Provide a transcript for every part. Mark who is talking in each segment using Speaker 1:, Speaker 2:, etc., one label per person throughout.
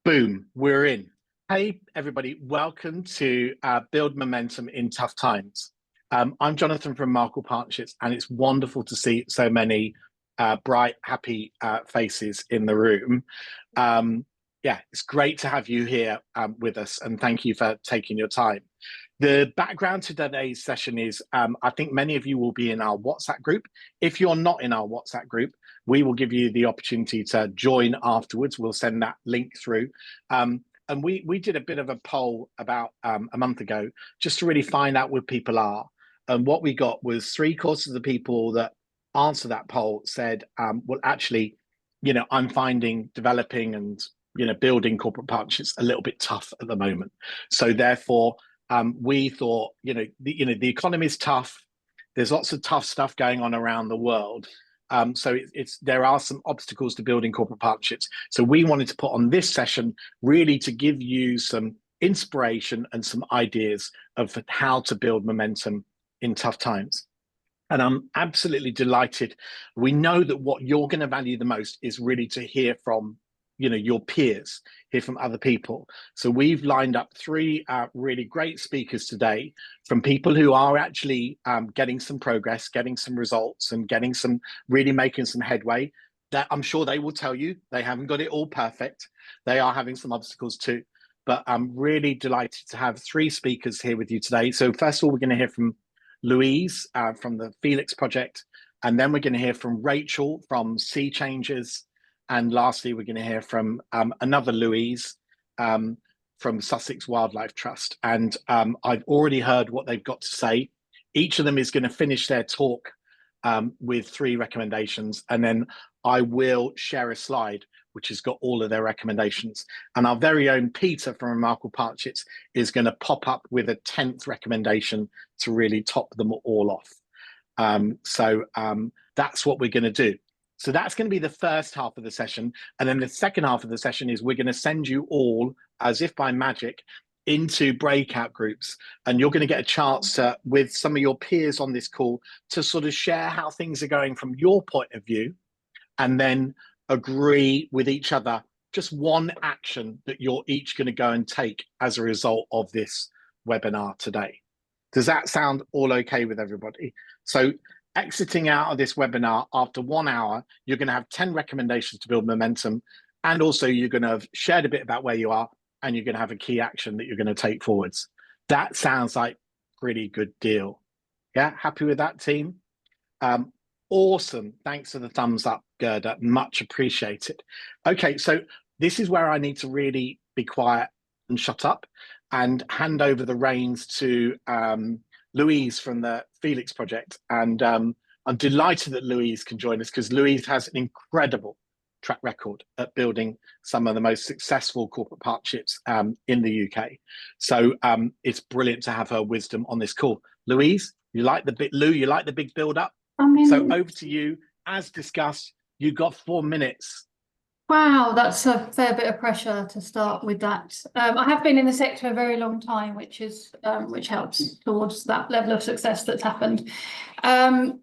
Speaker 1: Boom, we're in. Hey, everybody, welcome to Build Momentum in Tough Times. I'm Jonathan from Markle Partnerships, and it's wonderful to see so many bright, happy faces in the room. Yeah, it's great to have you here with us, and thank you for taking your time. The background to today's session is, I think many of you will be in our WhatsApp group. If you're not in our WhatsApp group, we will give you the opportunity to join afterwards. We'll send that link through. And we did a bit of a poll about a month ago, just to really find out where people are. And what we got was 3/4 of the people that answered that poll said, well, actually, I'm finding developing and, building corporate partnerships a little bit's tough at the moment. So therefore, we thought, the economy is tough. There's lots of tough stuff going on around the world. So there are some obstacles to building corporate partnerships. So we wanted to put on this session really to give you some inspiration and some ideas of how to build momentum in tough times. And I'm absolutely delighted. We know that what you're going to value the most is really to hear from your peers, hear from other people. So we've lined up 3 really great speakers today from people who are actually getting some progress, getting some results, and really making some headway. That I'm sure they will tell you they haven't got it all perfect. They are having some obstacles too. But I'm really delighted to have 3 speakers here with you today. So first of all, we're going to hear from Louise from the Felix project, and then we're going to hear from Rachael from Sea Changers. And lastly, we're going to hear from another Louise from Sussex Wildlife Trust. And I've already heard what they've got to say. Each of them is going to finish their talk with 3 recommendations. And then I will share a slide which has got all of their recommendations. And our very own Peter from Remarkable Partnerships is going to pop up with a 10th recommendation to really top them all off. So that's what we're going to do. So that's going to be the first half of the session. And then the second half of the session is we're going to send you all, as if by magic, into breakout groups. And you're going to get a chance to, with some of your peers on this call, to sort of share how things are going from your point of view, and then agree with each other just one action that you're each going to go and take as a result of this webinar today. Does that sound all okay with everybody? So exiting out of this webinar after 1 hour, you're going to have 10 recommendations to build momentum. And also you're going to have shared a bit about where you are, and you're going to have a key action that you're going to take forwards. That sounds like a pretty good deal. Yeah, happy with that, team? Awesome. Thanks for the thumbs up, Gerda. Much appreciated. Okay, so this is where I need to really be quiet and shut up and hand over the reins to Louise from the Felix project. And I'm delighted that Louise can join us, because Louise has an incredible track record at building some of the most successful corporate partnerships in the UK. So it's brilliant to have her wisdom on this call. Louise, you like the big build up? So over to you. As discussed, you've got 4 minutes.
Speaker 2: Wow, that's a fair bit of pressure to start with that. I have been in the sector a very long time, which helps towards that level of success that's happened.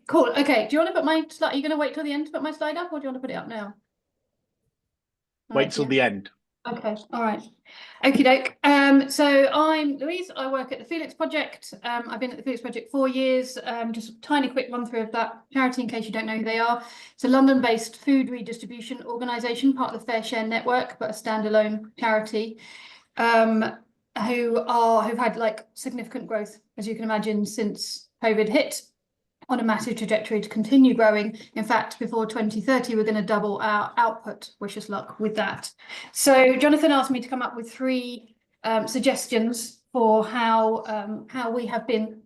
Speaker 2: Cool. Okay. Do you want to put my slide? Are you going to wait till the end to put my slide up, or do you want to put it up now?
Speaker 1: Wait till the end.
Speaker 2: Okay, all right. Okie doke. So I'm Louise. I work at the Felix project. I've been at the Felix project 4 years. Just a tiny quick run through of that charity in case you don't know who they are. It's a London-based food redistribution organisation, part of the Fair Share network, but a standalone charity, who've had like significant growth, as you can imagine, since COVID hit, on a massive trajectory to continue growing. In fact, before 2030, we're going to double our output. Wish us luck with that. So Jonathan asked me to come up with 3 suggestions for how we have been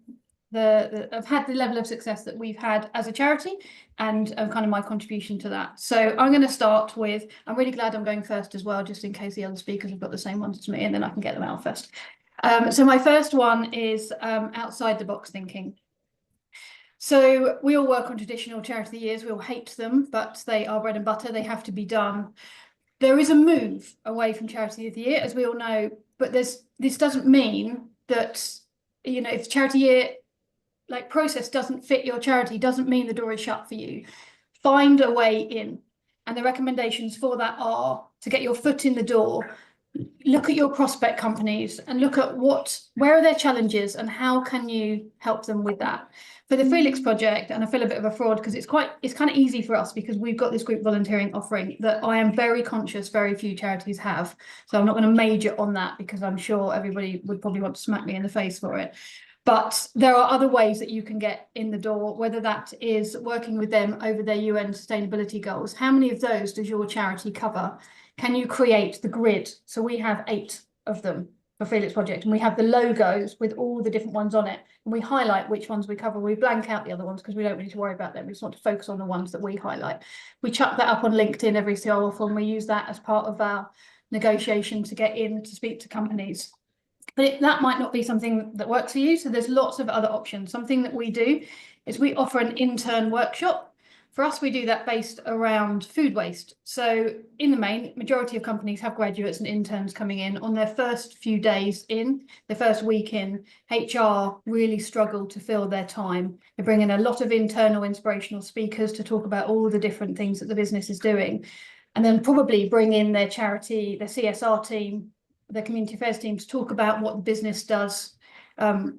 Speaker 2: have had the level of success that we've had as a charity, and kind of my contribution to that. So I'm going to start with, I'm really glad I'm going first as well, just in case the other speakers have got the same ones as me, and then I can get them out first. So my first one is outside the box thinking. So we all work on traditional charity of the years. We all hate them, but they are bread and butter. They have to be done. There is a move away from charity of the year, as we all know, but this doesn't mean that, if charity year process doesn't fit your charity, doesn't mean the door is shut for you. Find a way in. And the recommendations for that are to get your foot in the door, look at your prospect companies and look at where are their challenges and how can you help them with that. For the Felix project, and I feel a bit of a fraud because it's kind of easy for us because we've got this group volunteering offering that I am very conscious very few charities have. So I'm not going to major on that because I'm sure everybody would probably want to smack me in the face for it. But there are other ways that you can get in the door, whether that is working with them over their UN sustainability goals. How many of those does your charity cover? Can you create the grid? So we have 8 of them for Felix Project, and we have the logos with all the different ones on it, and we highlight which ones we cover. We blank out the other ones because we don't need to worry about them. We just want to focus on the ones that we highlight. We chuck that up on LinkedIn every so often. We use that as part of our negotiation to get in to speak to companies. But that might not be something that works for you. So there's lots of other options. Something that we do is we offer an intern workshop. For us, we do that based around food waste. So in the main, majority of companies have graduates and interns coming in on their first few days in, their first week in. HR really struggle to fill their time. They bring in a lot of internal inspirational speakers to talk about all the different things that the business is doing, and then probably bring in their charity, their CSR team, their community affairs team to talk about what the business does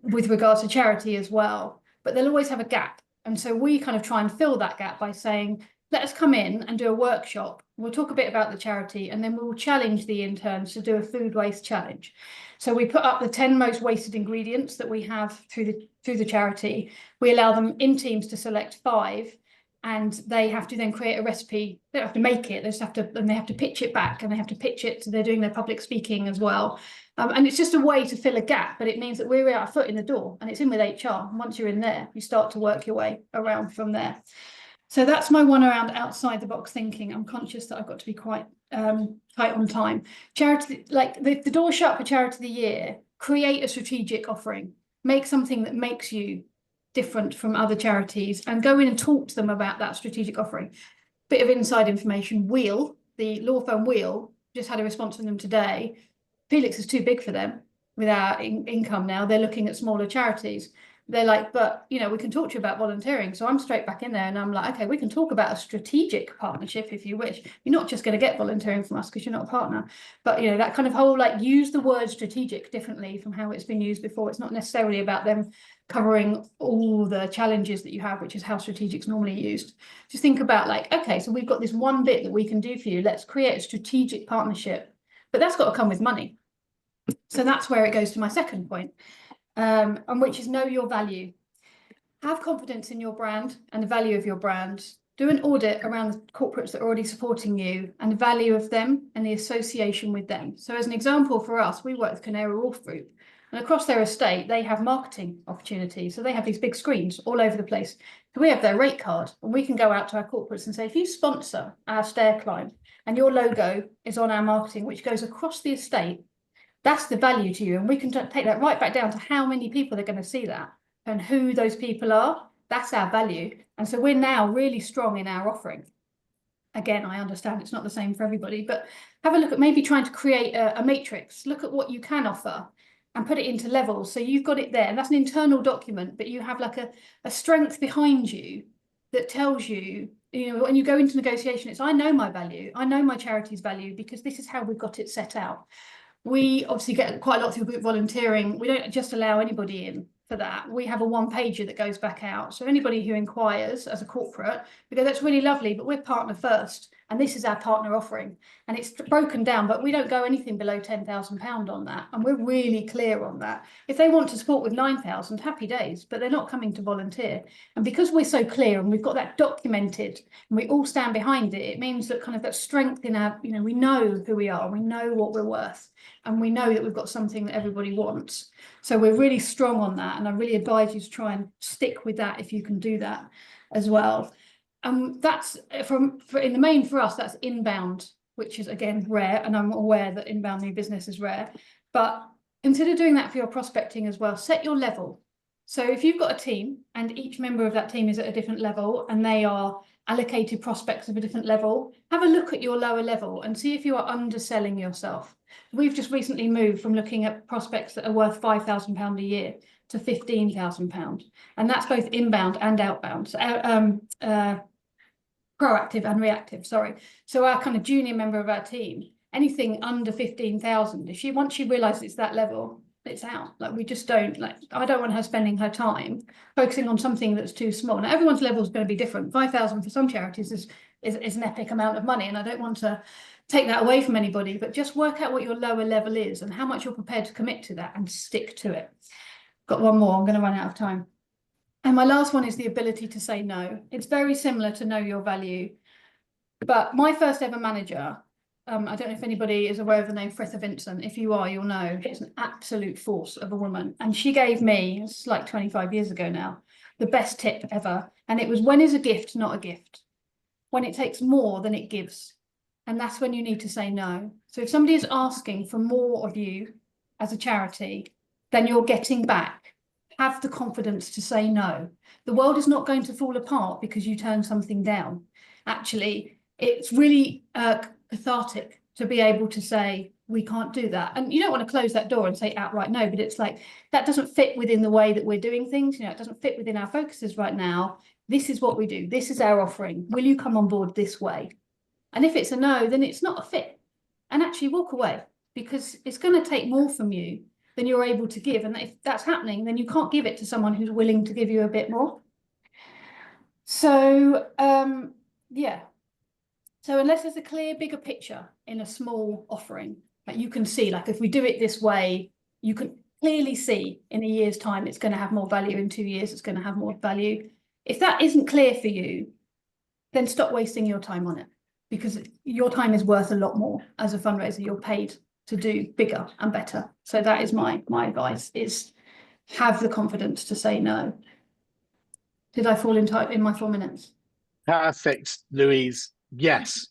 Speaker 2: with regards to charity as well. But they'll always have a gap. And so we kind of try and fill that gap by saying, let us come in and do a workshop. We'll talk a bit about the charity, and then we'll challenge the interns to do a food waste challenge. So we put up the 10 most wasted ingredients that we have through the charity. We allow them in teams to select 5, and they have to then create a recipe. They don't have to make it, they just have to, and they have to pitch it back, and they have to pitch it. So they're doing their public speaking as well. And it's just a way to fill a gap, but it means that we're our foot in the door, and it's in with HR. And once you're in there, you start to work your way around from there. So that's my one around outside the box thinking. I'm conscious that I've got to be quite tight on time. Charity, like the door shut for Charity of the Year, create a strategic offering, make something that makes you different from other charities, and go in and talk to them about that strategic offering. Bit of inside information, Wheel, the law firm Wheel, just had a response from them today. Felix is too big for them with our income now. They're looking at smaller charities. They're like, but, you know, we can talk to you about volunteering. So I'm straight back in there and I'm like, okay, we can talk about a strategic partnership if you wish. You're not just going to get volunteering from us because you're not a partner. But, you know, that kind of whole, like, use the word strategic differently from how it's been used before. It's not necessarily about them covering all the challenges that you have, which is how strategic's normally used. Just think about, like, okay, so we've got this one bit that we can do for you. Let's create a strategic partnership. But that's got to come with money. So that's where it goes to my second point, and which is know your value. Have confidence in your brand and the value of your brand. Do an audit around the corporates that are already supporting you and the value of them and the association with them. So as an example for us, we work with Canary Wharf Group, and across their estate, they have marketing opportunities. So they have these big screens all over the place. So we have their rate card, and we can go out to our corporates and say, if you sponsor our stair climb and your logo is on our marketing, which goes across the estate, that's the value to you. And we can take that right back down to how many people are going to see that and who those people are. That's our value. And so we're now really strong in our offering. Again, I understand it's not the same for everybody, but have a look at maybe trying to create a matrix. Look at what you can offer and put it into levels. So you've got it there. And that's an internal document, but you have like a strength behind you that tells you, you know, when you go into negotiation, it's, I know my value. I know my charity's value because this is how we've got it set out. We obviously get quite a lot through group volunteering. We don't just allow anybody in for that. We have a one-pager that goes back out. So anybody who inquires as a corporate, we go, that's really lovely, but we're partner first. And this is our partner offering. And it's broken down, but we don't go anything below £10,000 on that. And we're really clear on that. If they want to support with 9,000, happy days, but they're not coming to volunteer. And because we're so clear and we've got that documented and we all stand behind it, it means that kind of that strength in our, you know, we know who we are, we know what we're worth, and we know that we've got something that everybody wants. So we're really strong on that. And I really advise you to try and stick with that if you can do that as well. That's in the main for us, that's inbound, which is again rare, and I'm aware that inbound new business is rare, but consider doing that for your prospecting as well. Set your level. So if you've got a team and each member of that team is at a different level and they are allocated prospects of a different level, have a look at your lower level and see if you are underselling yourself. We've just recently moved from looking at prospects that are worth £5,000 a year to £15,000, and that's both inbound and outbound. So, proactive and reactive, sorry. So our kind of junior member of our team anything under 15,000, if once she realizes it's that level, it's out. Like, we just don't, like, I don't want her spending her time focusing on something that's too small. Now, everyone's level is going to be different. 5,000 for some charities is an epic amount of money, and I don't want to take that away from anybody, but just work out what your lower level is and how much you're prepared to commit to that and stick to it. Got one more, I'm going to run out of time. And my last one is the ability to say no. It's very similar to know your value, but my first ever manager, I don't know if anybody is aware of the name Fretha Vincent. If you are, you'll know. It's an absolute force of a woman. And she gave me, it's like 25 years ago now, the best tip ever. And it was, when is a gift not a gift? When it takes more than it gives. And that's when you need to say no. So if somebody is asking for more of you as a charity than you're getting back, have the confidence to say no. The world is not going to fall apart because you turn something down. Actually, it's really cathartic to be able to say, we can't do that. And you don't want to close that door and say outright no, but it's like, that doesn't fit within the way that we're doing things. You know, it doesn't fit within our focuses right now. This is what we do. This is our offering. Will you come on board this way? And if it's a no, then it's not a fit. And actually walk away, because it's going to take more from you than you're able to give. And if that's happening, then you can't give it to someone who's willing to give you a bit more. So, yeah. So unless there's a clear, bigger picture in a small offering, like you can see, like if we do it this way, you can clearly see in a year's time, it's going to have more value. In 2 years, it's going to have more value. If that isn't clear for you, then stop wasting your time on it, because your time is worth a lot more. As a fundraiser, you're paid to do bigger and better. So that is my advice, is have the confidence to say no. Did I fall in my 4 minutes?
Speaker 1: Perfect, Louise. Yes,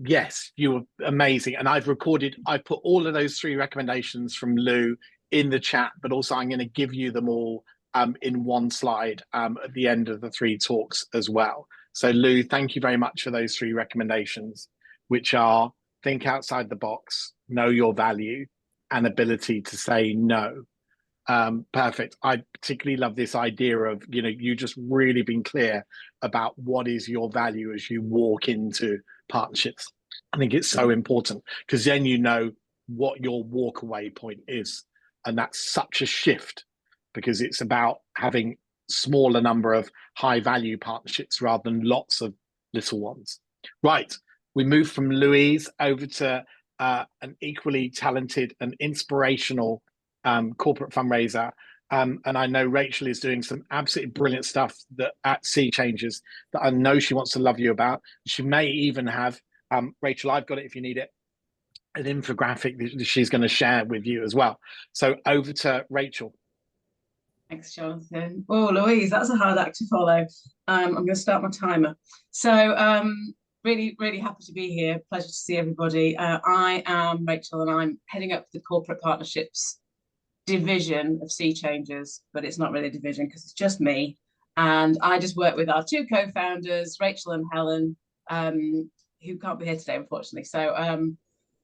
Speaker 1: yes, you were amazing. And I put all of those 3 recommendations from Lou in the chat, but also I'm going to give you them all in one slide at the end of the 3 talks as well. So Lou, thank you very much for those 3 recommendations, which are think outside the box, know your value, and ability to say no. Perfect. I particularly love this idea of, you know, you just really been clear about what is your value as you walk into partnerships. I think it's so important, because then you know what your walk away point is. And that's such a shift, because it's about having smaller number of high value partnerships rather than lots of little ones. Right. We move from Louise over to an equally talented and inspirational corporate fundraiser. And I know Rachel is doing some absolutely brilliant stuff at Sea Changes that I know she wants to love you about. She may even have, Rachel, I've got it if you need it, an infographic that she's going to share with you as well. So over to Rachel.
Speaker 3: Thanks, Jonathan. Oh, Louise, that's a hard act to follow. I'm going to start my timer. So really, really happy to be here. Pleasure to see everybody. I am Rachel, and I'm heading up the corporate partnerships division of Sea Changes, but it's not really a division because it's just me. And I just work with our 2 co-founders, Rachel and Helen, who can't be here today, unfortunately. So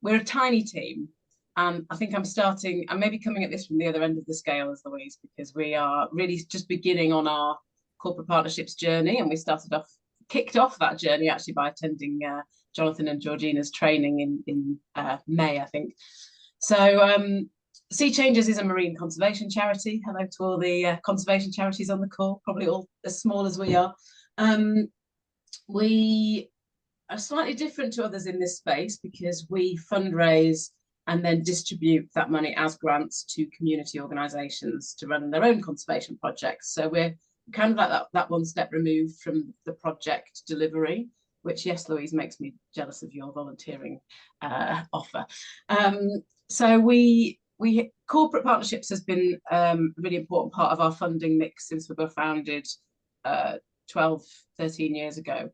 Speaker 3: we're a tiny team. And I think I'm maybe coming at this from the other end of the scale as Louise, because we are really just beginning on our corporate partnerships journey. And we kicked off that journey actually by attending Jonathan and Georgina's training in May, I think. So Sea Changes is a marine conservation charity. Hello to all the conservation charities on the call, probably all as small as we are. We are slightly different to others in this space because we fundraise and then distribute that money as grants to community organisations to run their own conservation projects. So we're kind of like that one step removed from the project delivery, which, yes, Louise, makes me jealous of your volunteering offer. So corporate partnerships has been a really important part of our funding mix since we were founded 12, 13 years ago.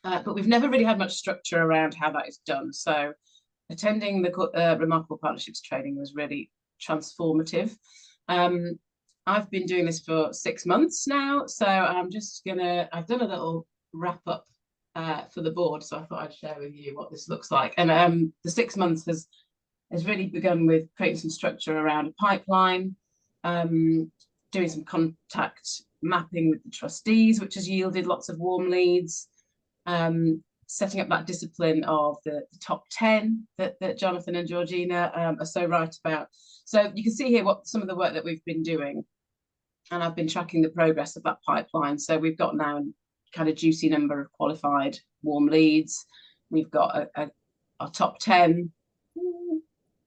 Speaker 3: But we've never really had much structure around how that is done. So attending the Remarkable Partnerships training was really transformative. I've been doing this for 6 months now, so I've done a little wrap up for the board, so I thought I'd share with you what this looks like. And the 6 months has really begun with creating some structure around a pipeline, doing some contact mapping with the trustees, which has yielded lots of warm leads, setting up that discipline of the top 10 that Jonathan and Georgina are so right about. So you can see here what some of the work that we've been doing, and I've been tracking the progress of that pipeline. So we've got now a kind of juicy number of qualified warm leads. We've got our top 10,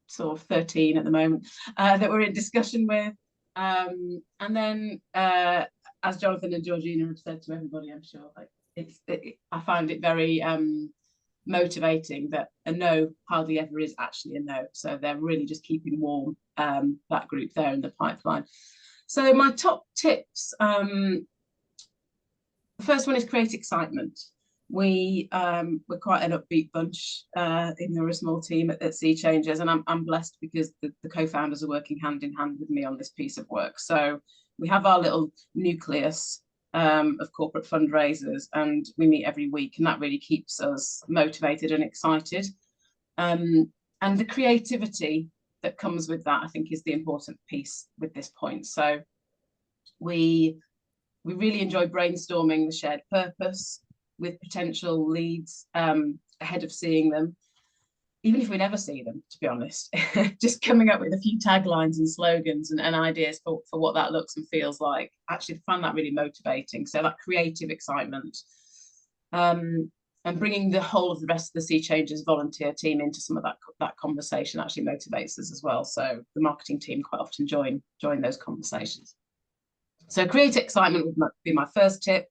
Speaker 3: sort of 13 at the moment, that we're in discussion with. And then, as Jonathan and Georgina have said to everybody, I'm sure, like I find it very motivating that a no hardly ever is actually a no. So they're really just keeping warm that group there in the pipeline. So my top tips, the first one is create excitement. We're quite an upbeat bunch, even though we're a small team at Sea Changers, and I'm blessed because the co-founders are working hand in hand with me on this piece of work. So we have our little nucleus of corporate fundraisers, and we meet every week, and that really keeps us motivated and excited. And the creativity that comes with that, I think, is the important piece with this point. So we really enjoy brainstorming the shared purpose with potential leads ahead of seeing them, even if we never see them, to be honest. Just coming up with a few taglines and slogans and ideas for what that looks and feels like. Actually find that really motivating. So that creative excitement, and bringing the whole of the rest of the Sea Changers volunteer team into some of that conversation actually motivates us as well. So the marketing team quite often join those conversations. So create excitement would be my first tip.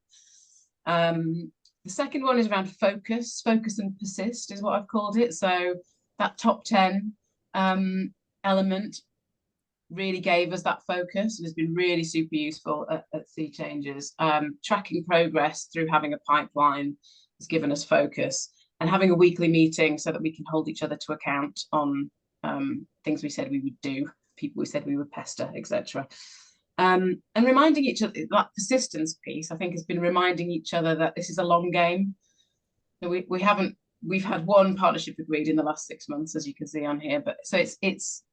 Speaker 3: The second one is around focus and persist is what I've called it. So that top 10 element really gave us that focus and has been really super useful at Sea Changers. Tracking progress through having a pipeline has given us focus, and having a weekly meeting so that we can hold each other to account on things we said we would do, people we said we would pester, etc. And reminding each other, that persistence piece, I think, has been reminding each other that this is a long game. We've had one partnership agreed in the last 6 months, as you can see on here, but so it's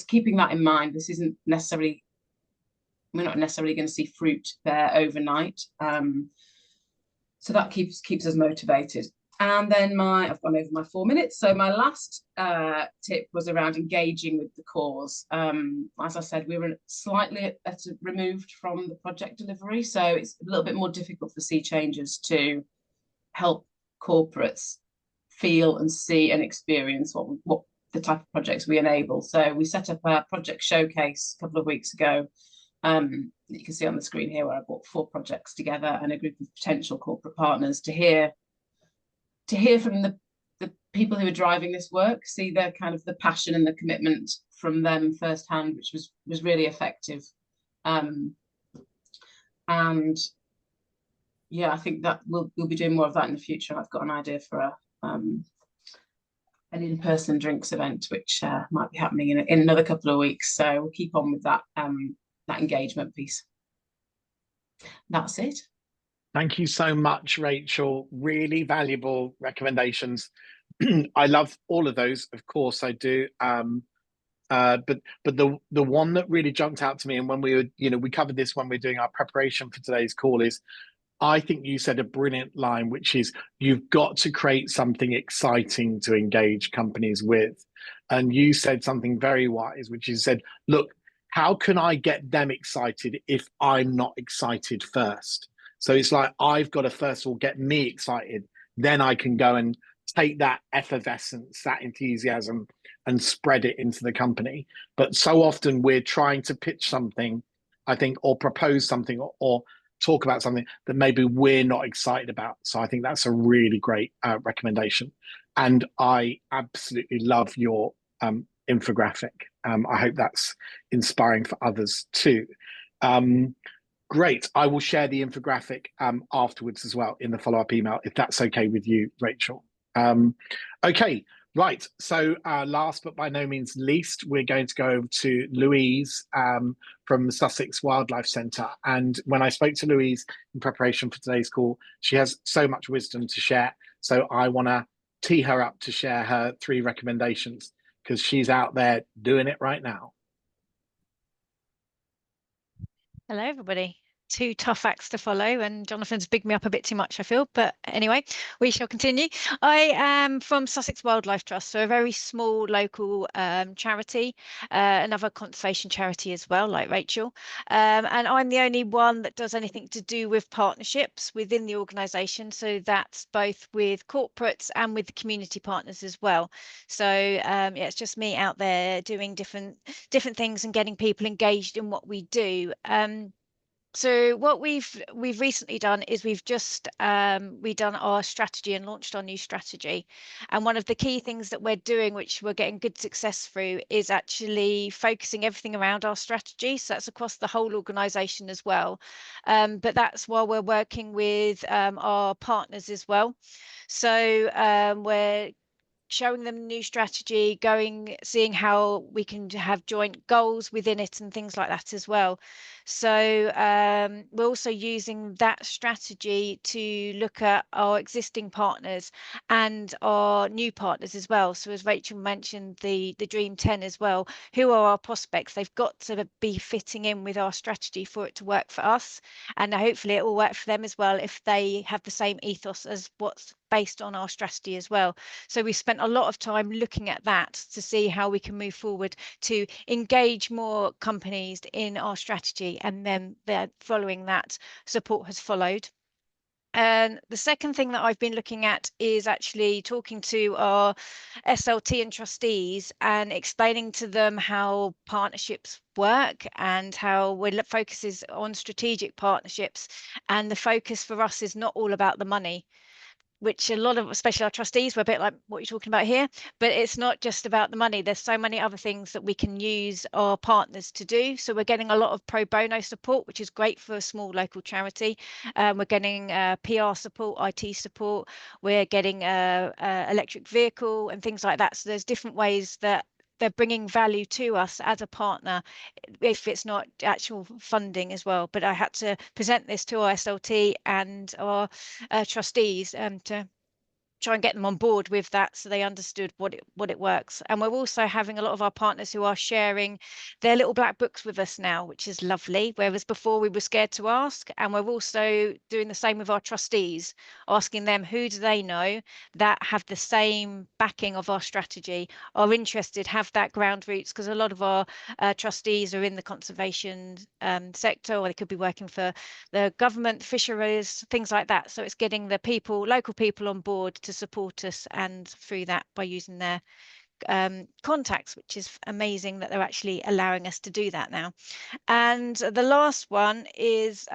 Speaker 3: keeping that in mind. This isn't necessarily, we're not necessarily going to see fruit there overnight. So that keeps us motivated. And then I've gone over my 4 minutes. So my last tip was around engaging with the cause. As I said, we were slightly removed from the project delivery. So it's a little bit more difficult for Sea Changers to help corporates feel and see and experience what the type of projects we enable. So we set up a project showcase a couple of weeks ago. You can see on the screen here where I brought 4 projects together and a group of potential corporate partners to hear from the people who are driving this work, see their kind of the passion and the commitment from them firsthand, which was really effective. And yeah, I think that we'll be doing more of that in the future. I've got an idea for an in-person drinks event, which might be happening in another couple of weeks. So we'll keep on with that engagement piece. That's it.
Speaker 1: Thank you so much, Rachel. Really valuable recommendations. I love all of those, of course I do. But the one that really jumped out to me, and when we covered this when we were doing our preparation for today's call, is I think you said a brilliant line, which is you've got to create something exciting to engage companies with. And you said something very wise, which is said, look, how can I get them excited if I'm not excited first? So it's like, I've got to first of all get me excited, then I can go and take that effervescence, that enthusiasm, and spread it into the company. But so often we're trying to pitch something, I think, or propose something or talk about something that maybe we're not excited about. So I think that's a really great recommendation. And I absolutely love your infographic. I hope that's inspiring for others too. Great. I will share the infographic afterwards as well in the follow-up email, if that's okay with you, Rachel. Okay, right. So last but by no means least, we're going to go over to Louise from the Sussex Wildlife Centre. And when I spoke to Louise in preparation for today's call, she has so much wisdom to share. So I want to tee her up to share her 3 recommendations, because she's out there doing it right now.
Speaker 4: Hello, everybody. two tough acts to follow, and Jonathan's bigged me up a bit too much, I feel. But anyway, we shall continue. I am from Sussex Wildlife Trust, so a very small local charity, another conservation charity as well, like Rachel. And I'm the only one that does anything to do with partnerships within the organisation. So that's both with corporates and with the community partners as well. So yeah, it's just me out there doing different things and getting people engaged in what we do. So what we've recently done is we've just we've done our strategy and launched our new strategy. And one of the key things that we're doing, which we're getting good success through, is actually focusing everything around our strategy. So that's across the whole organisation as well. But that's while we're working with our partners as well. So we're showing them new strategy, seeing how we can have joint goals within it and things like that as well. So we're also using that strategy to look at our existing partners and our new partners as well. So as Rachel mentioned, the Dream 10 as well, who are our prospects? They've got to be fitting in with our strategy for it to work for us. And hopefully it will work for them as well if they have the same ethos as what's based on our strategy as well. So we spent a lot of time looking at that to see how we can move forward to engage more companies in our strategy, and then following that, support has followed. And the second thing that I've been looking at is actually talking to our SLT and trustees and explaining to them how partnerships work and how we focuses on strategic partnerships. And the focus for us is not all about the money, which a lot of, especially our trustees, were a bit like what you're talking about here, but it's not just about the money. There's so many other things that we can use our partners to do. So we're getting a lot of pro bono support, which is great for a small local charity. We're getting PR support, IT support. We're getting electric vehicle and things like that. So there's different ways that they're bringing value to us as a partner, if it's not actual funding as well. But I had to present this to our SLT and our trustees to try and get them on board with that, so they understood what it works. And we're also having a lot of our partners who are sharing their little black books with us now, which is lovely, whereas before we were scared to ask. And we're also doing the same with our trustees, asking them who do they know that have the same backing of our strategy, are interested, have that ground roots, because a lot of our trustees are in the conservation sector, or they could be working for the government, fisheries, things like that. So it's getting the people, local people, on board to support us, and through that by using their contacts, which is amazing that they're actually allowing us to do that now. And the last one is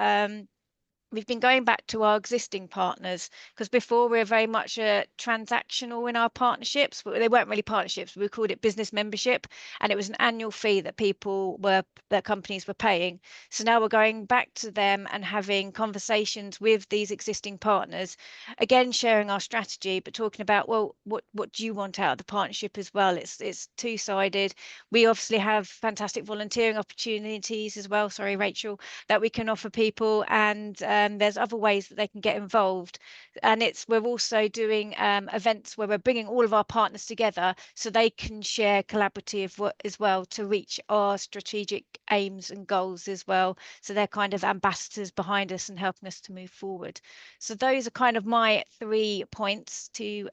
Speaker 4: we've been going back to our existing partners, because before we were very much transactional in our partnerships, but they weren't really partnerships. We called it business membership, and it was an annual fee that companies were paying. So now we're going back to them and having conversations with these existing partners, again sharing our strategy, but talking about, well, what do you want out of the partnership as well? It's two-sided. We obviously have fantastic volunteering opportunities as well, sorry Rachel, that we can offer people, and there's other ways that they can get involved. And we're also doing events where we're bringing all of our partners together so they can share collaborative as well to reach our strategic aims and goals as well. So they're kind of ambassadors behind us and helping us to move forward. So those are kind of my 3 points to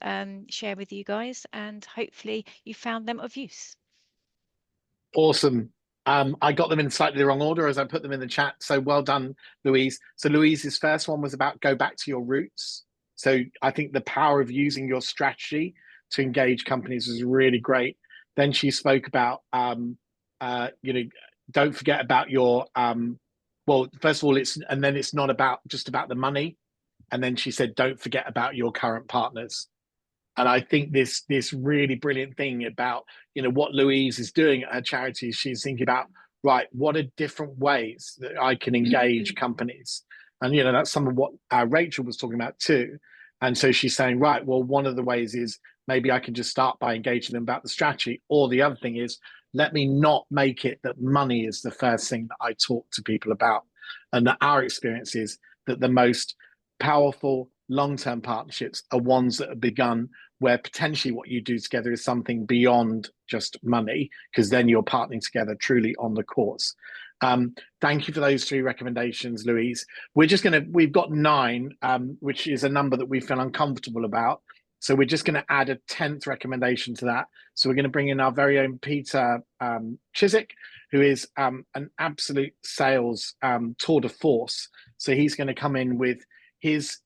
Speaker 4: share with you guys, and hopefully you found them of use.
Speaker 1: Awesome. I got them in slightly the wrong order as I put them in the chat. So well done, Louise. So Louise's first one was about go back to your roots. So I think the power of using your strategy to engage companies is really great. Then she spoke about, don't forget about your, well, first of all, it's not just about the money. And then she said, don't forget about your current partners. And I think this really brilliant thing about, what Louise is doing at her charity, she's thinking about, right, what are different ways that I can engage companies? And, that's some of what Rachel was talking about too. And so she's saying, right, well, one of the ways is maybe I can just start by engaging them about the strategy. Or the other thing is, let me not make it that money is the first thing that I talk to people about. And that our experience is that the most powerful long-term partnerships are ones that have begun where potentially what you do together is something beyond just money, because then you're partnering together truly on the cause. Thank you for those 3 recommendations, Louise. We've got 9, which is a number that we feel uncomfortable about. So we're just going to add a 10th recommendation to that. So we're going to bring in our very own Peter Chiswick, who is an absolute sales tour de force. So he's going to come in with his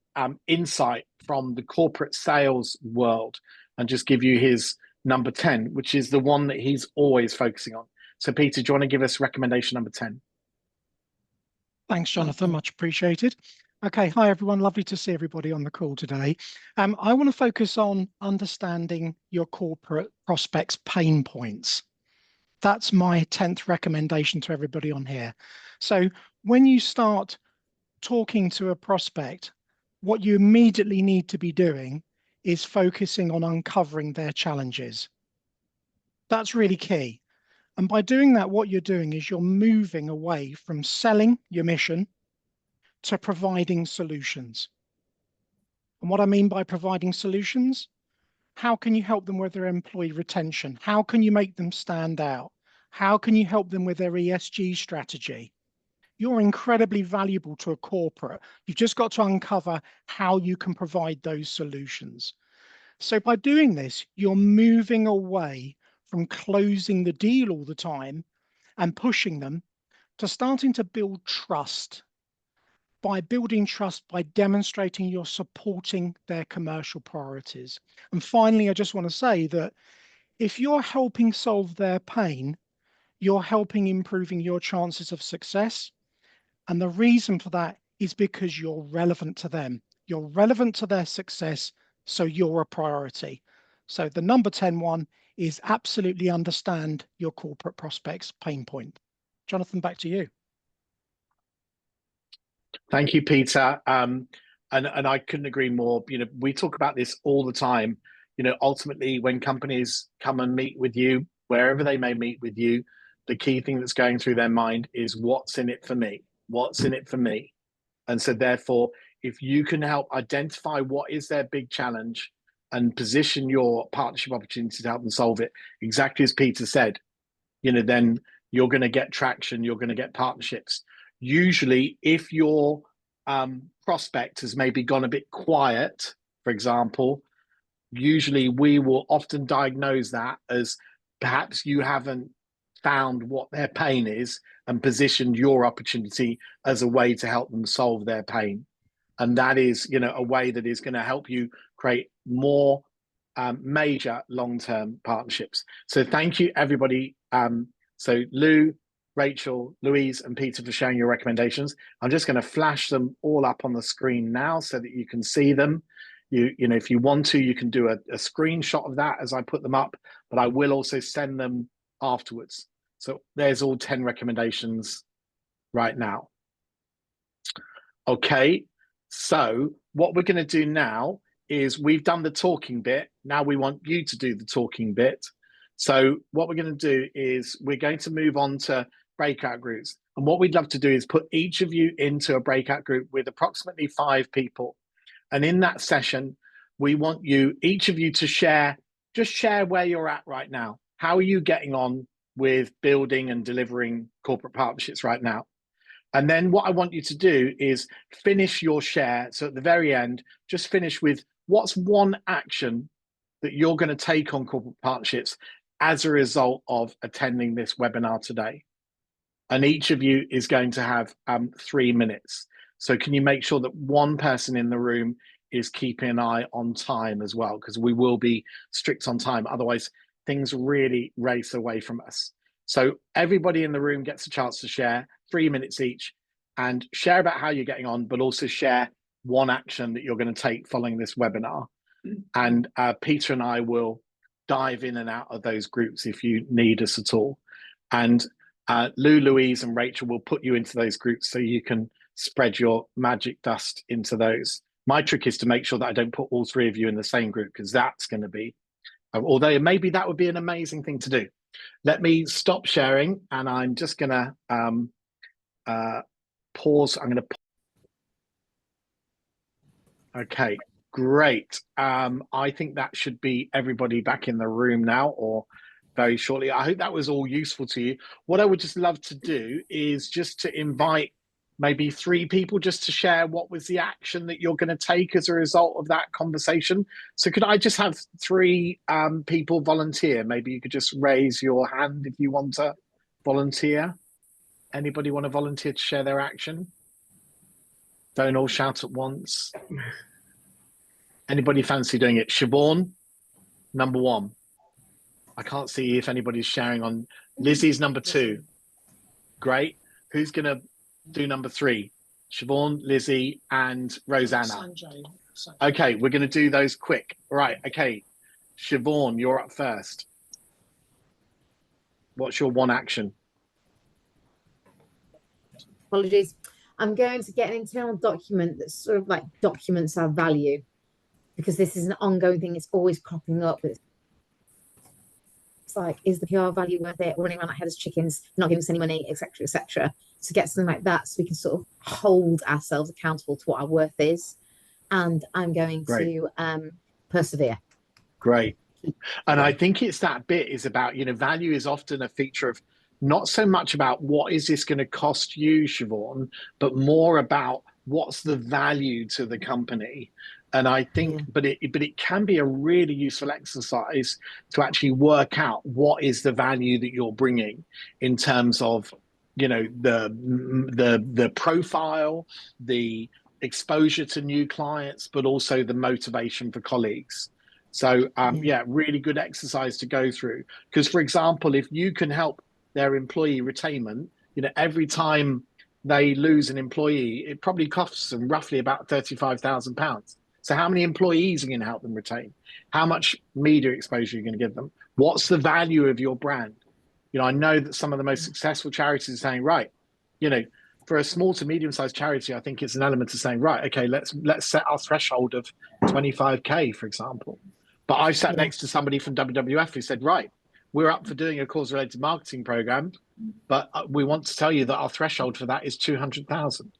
Speaker 1: insight from the corporate sales world and just give you his number 10, which is the one that he's always focusing on. So Peter, do you want to give us recommendation number 10?
Speaker 5: Thanks, Jonathan, much appreciated. Okay, hi everyone, lovely to see everybody on the call today. I want to focus on understanding your corporate prospects' pain points. That's my 10th recommendation to everybody on here. So when you start talking to a prospect, what you immediately need to be doing is focusing on uncovering their challenges. That's really key. And by doing that, what you're doing is you're moving away from selling your mission to providing solutions. And what I mean by providing solutions, how can you help them with their employee retention? How can you make them stand out? How can you help them with their ESG strategy? You're incredibly valuable to a corporate. You've just got to uncover how you can provide those solutions. So by doing this, you're moving away from closing the deal all the time and pushing them to starting to build trust. By building trust, by demonstrating you're supporting their commercial priorities. And finally, I just want to say that if you're helping solve their pain, you're helping improving your chances of success. And the reason for that is because you're relevant to them. You're relevant to their success, so you're a priority. So the number 10 one is absolutely understand your corporate prospects' pain point. Jonathan, back to you.
Speaker 1: Thank you, Peter. And I couldn't agree more. You know, we talk about this all the time. You know, ultimately, when companies come and meet with you, wherever they may meet with you, the key thing that's going through their mind is what's in it for me? What's in it for me? And so therefore, if you can help identify what is their big challenge and position your partnership opportunity to help them solve it, exactly as Peter said, you know, then you're going to get traction, you're going to get partnerships. Usually, if your prospect has maybe gone a bit quiet, for example, usually we will often diagnose that as perhaps you haven't found what their pain is and positioned your opportunity as a way to help them solve their pain. And that is, you know, a way that is going to help you create more major long-term partnerships. So thank you, everybody. So Lou, Rachel, Louise, and Peter for sharing your recommendations. I'm just going to flash them all up on the screen now so that you can see them. You know, if you want to, you can do a screenshot of that as I put them up, but I will also send them afterwards. So there's all 10 recommendations right now. Okay, so what we're going to do now is we've done the talking bit. Now we want you to do the talking bit. So what we're going to do is we're going to move on to breakout groups. And what we'd love to do is put each of you into a breakout group with approximately 5 people. And in that session, we want you, each of you, to share, just share where you're at right now. How are you getting on with building and delivering corporate partnerships right now? And then what I want you to do is finish your share. So at the very end, just finish with what's one action that you're going to take on corporate partnerships as a result of attending this webinar today. And each of you is going to have 3 minutes. So can you make sure that one person in the room is keeping an eye on time as well? Because we will be strict on time. Otherwise, things really race away from us. So everybody in the room gets a chance to share 3 minutes each and share about how you're getting on, but also share one action that you're going to take following this webinar. And Peter and I will dive in and out of those groups if you need us at all. And Lou, Louise, and Rachel will put you into those groups so you can spread your magic dust into those. My trick is to make sure that I don't put all 3 of you in the same group, because that's going to be, although maybe that would be an amazing thing to do. Let me stop sharing, and I'm just going to pause. I'm going to. Okay, great. I think that should be everybody back in the room now, or very shortly. I hope that was all useful to you. What I would just love to do is just to invite maybe 3 people just to share what was the action that you're going to take as a result of that conversation. So could I just have 3 people volunteer? Maybe you could just raise your hand if you want to volunteer. Anybody want to volunteer to share their action? Don't all shout at once. Anybody fancy doing it? Siobhan, number 1. I can't see if anybody's sharing on. Lizzie's number 2. Great. Who's going to do number 3? Siobhan, Lizzie, and Rosanna. Okay, we're going to do those quick. Right, okay. Siobhan, you're up first. What's your one action?
Speaker 6: Apologies. I'm going to get an internal document that sort of like documents our value, because this is an ongoing thing. It's always cropping up. It's like, is the PR value worth it? We're running around like headless chickens, not giving us any money, etc., etc. To get something like that, so we can sort of hold ourselves accountable to what our worth is. And I'm going to persevere.
Speaker 1: Great. And I think it's that bit is about, you know, value is often a feature of not so much about what is this going to cost you, Siobhan, but more about what's the value to the company. And I think, but it can be a really useful exercise to actually work out what is the value that you're bringing in terms of, you know, the profile, the exposure to new clients, but also the motivation for colleagues. So yeah, really good exercise to go through. Because for example, if you can help their employee retainment, you know, every time they lose an employee, it probably costs them roughly about £35,000. So how many employees are you going to help them retain? How much media exposure are you going to give them? What's the value of your brand? You know, I know that some of the most successful charities are saying, right, you know, for a small to medium-sized charity, I think it's an element of saying, right, okay, let's set our threshold of 25K, for example. But I sat next to somebody from WWF who said, right, we're up for doing a cause-related marketing program, but we want to tell you that our threshold for that is 200,000.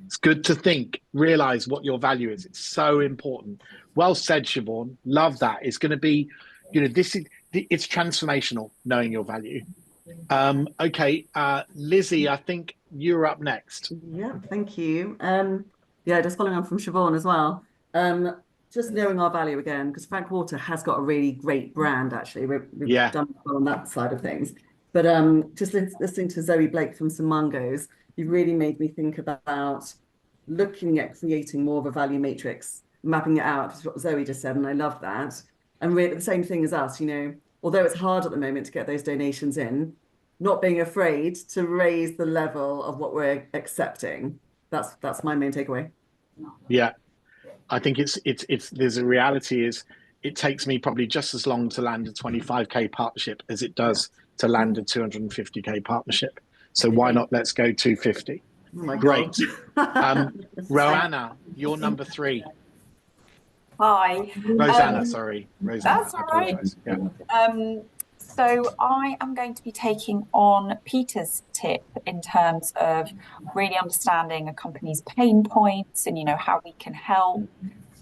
Speaker 1: It's good to think, realize what your value is. It's so important. Well said, Siobhan. Love that. It's going to be, you know, it's transformational, knowing your value. Okay, Lizzie, I think you're up next.
Speaker 7: Yeah, thank you. Yeah, just following on from Siobhan as well. Just knowing our value again, because Frank Water has got a really great brand, actually. We've done well on that side of things. But just listening to Zoe Blake from St Mungo's, you really made me think about looking at creating more of a value matrix, mapping it out, is what Zoe just said, and I love that. And really the same thing as us, you know, although it's hard at the moment to get those donations in, not being afraid to raise the level of what we're accepting. That's my main takeaway.
Speaker 1: Yeah. I think there's a reality is it takes me probably just as long to land a 25K partnership as it does to land a 250K partnership. So why not? Let's go 250.
Speaker 7: Oh my
Speaker 1: Great.
Speaker 7: God.
Speaker 1: Roanna, you're number 3.
Speaker 8: Hi.
Speaker 1: Rosanna, sorry. Rosanna,
Speaker 8: that's all right.
Speaker 1: Yeah.
Speaker 8: So I am going to be taking on Peter's tip in terms of really understanding a company's pain points and, you know, how we can help.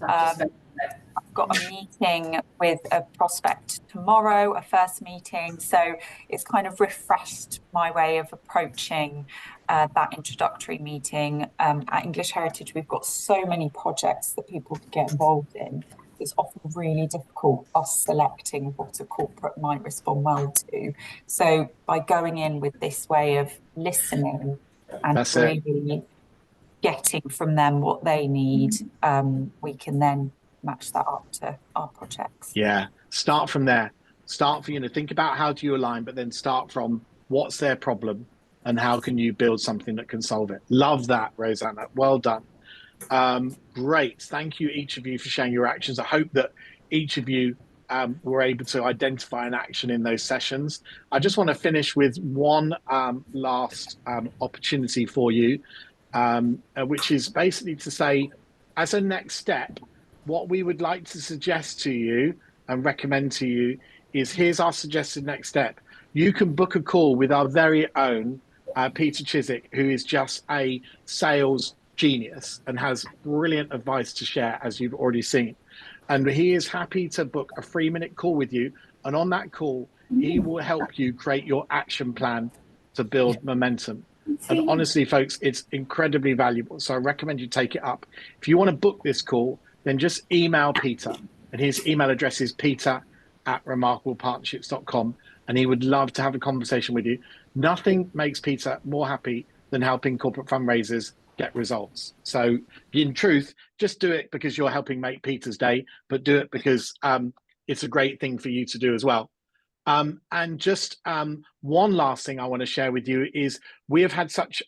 Speaker 8: I've got a meeting with a prospect tomorrow, a first meeting. So it's kind of refreshed my way of approaching that introductory meeting. At English Heritage, we've got so many projects that people can get involved in. It's often really difficult us selecting what a corporate might respond well to. So by going in with this way of listening and really getting from them what they need, we can then match that up to our projects.
Speaker 1: Yeah, start from there. Start for, you know, think about how do you align, but then start from what's their problem and how can you build something that can solve it. Love that, Rosanna. Well done. Great. Thank you, each of you, for sharing your actions. I hope that each of you were able to identify an action in those sessions. I just want to finish with one last opportunity for you, which is basically to say, as a next step, what we would like to suggest to you and recommend to you is, here's our suggested next step. You can book a call with our very own Peter Chiswick, who is just a sales genius and has brilliant advice to share, as you've already seen. And he is happy to book a 3-minute call with you. And on that call, he will help you create your action plan to build momentum. And honestly, folks, it's incredibly valuable. So I recommend you take it up. If you want to book this call, then just email Peter. And his email address is peter@remarkablepartnerships.com. And he would love to have a conversation with you. Nothing makes Peter more happy than helping corporate fundraisers get results. So in truth, just do it because you're helping make Peter's day, but do it because it's a great thing for you to do as well. And just one last thing I want to share with you is we have had such,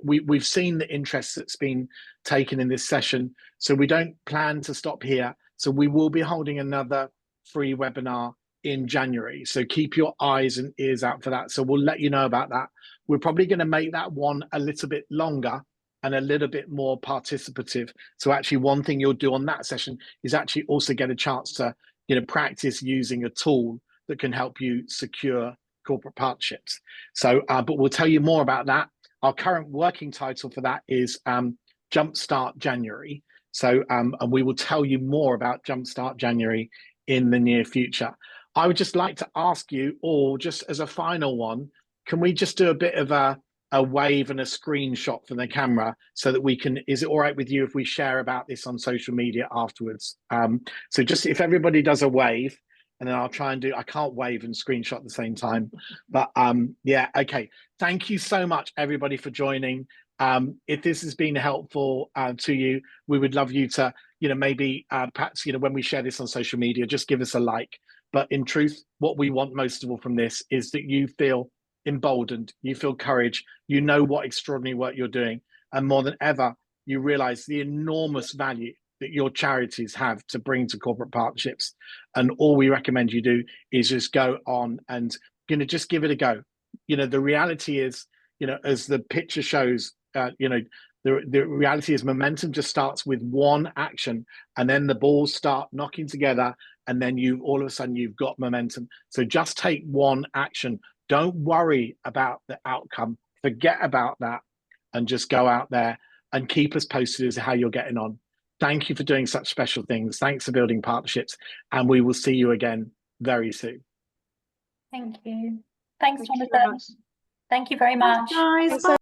Speaker 1: we've seen the interest that's been taken in this session. So we don't plan to stop here. So we will be holding another free webinar in January. So keep your eyes and ears out for that. So we'll let you know about that. We're probably going to make that one a little bit longer and a little bit more participative. So actually one thing you'll do on that session is actually also get a chance to, practice using a tool that can help you secure corporate partnerships. So, but we'll tell you more about that. Our current working title for that is Jumpstart January. So, and we will tell you more about Jumpstart January in the near future. I would just like to ask you all, just as a final one, can we just do a bit of a wave and a screenshot from the camera so that we can, is it all right with you if we share about this on social media afterwards? So just if everybody does a wave, and then I'll try and do, I can't wave and screenshot at the same time, but yeah, okay. Thank you so much, everybody, for joining. If this has been helpful to you, we would love you to, maybe perhaps, when we share this on social media, just give us a like. But in truth, what we want most of all from this is that you feel emboldened, you feel courage, you know what extraordinary work you're doing, and more than ever, you realize the enormous value that your charities have to bring to corporate partnerships. And all we recommend you do is just go on and just give it a go. The reality is, as the picture shows, the reality is momentum just starts with one action, and then the balls start knocking together, and then all of a sudden you've got momentum. So just take one action. Don't worry about the outcome. Forget about that and just go out there and keep us posted as to how you're getting on. Thank you for doing such special things. Thanks for building partnerships, and we will see you again very soon.
Speaker 8: Thank you. Thanks, Jonathan. Thank you very much.
Speaker 7: Thanks, guys. Bye.